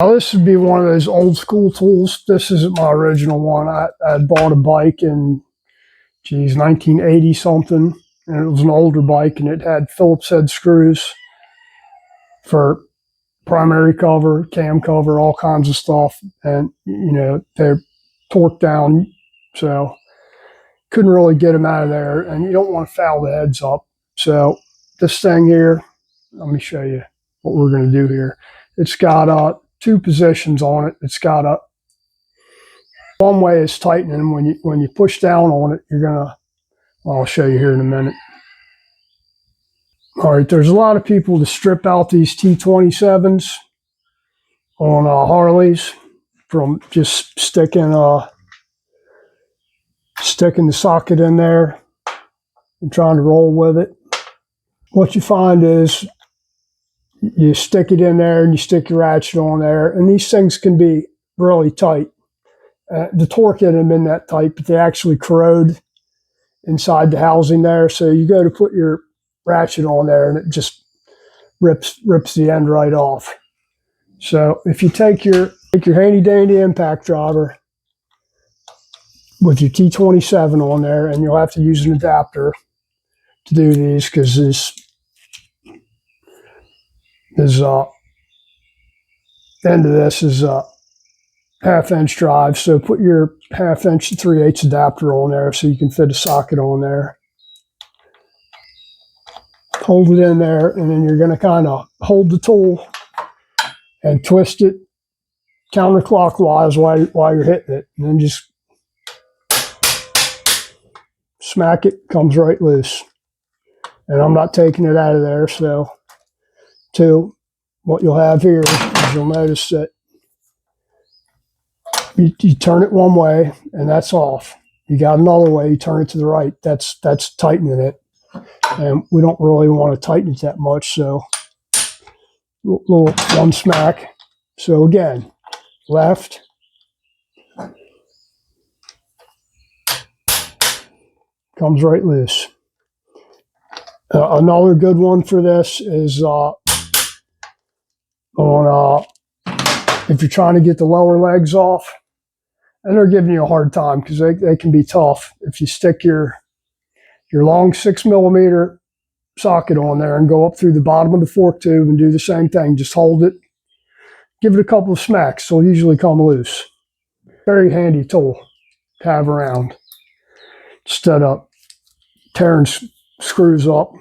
Now this would be one of those old school tools. This isn't my original one. I bought a bike in, 1980 something, and it was an older bike, and it had Phillips head screws for primary cover, cam cover, all kinds of stuff. And, they're torqued down, so couldn't really get them out of there, and you don't want to foul the heads up. So this thing here, let me show you what we're going to do here. It's got two positions on it. It's got one way is tightening. When you push down on it, you're gonna, well, I'll show you here in a minute. All right, there's a lot of people that strip out these T27s on Harleys from just sticking the socket in there and trying to roll with it. What you find is you stick it in there and you stick your ratchet on there, and these things can be really tight. The torque hadn't been that tight, but they actually corrode inside the housing there. So you go to put your ratchet on there and it just rips the end right off. So if you take your handy dandy impact driver with your T27 on there, and you'll have to use an adapter to do these, because this end of this is a half-inch drive. So put your 1/2 inch to 3/8 adapter on there so you can fit a socket on there. Hold it in there, and then you're going to kind of hold the tool and twist it counterclockwise while you're hitting it, and then just smack it, comes right loose. And I'm not taking it out of there. So what you'll have here is you'll notice that you turn it one way and that's off. You got another way, you turn it to the right, that's tightening it. And we don't really want to tighten it that much, so little one smack. So again, left, comes right loose. Another good one for this is if you're trying to get the lower legs off, and they're giving you a hard time because they can be tough. If you stick your long 6mm socket on there and go up through the bottom of the fork tube and do the same thing, just hold it, give it a couple of smacks, so it'll usually come loose. Very handy tool to have around instead of tearing screws up.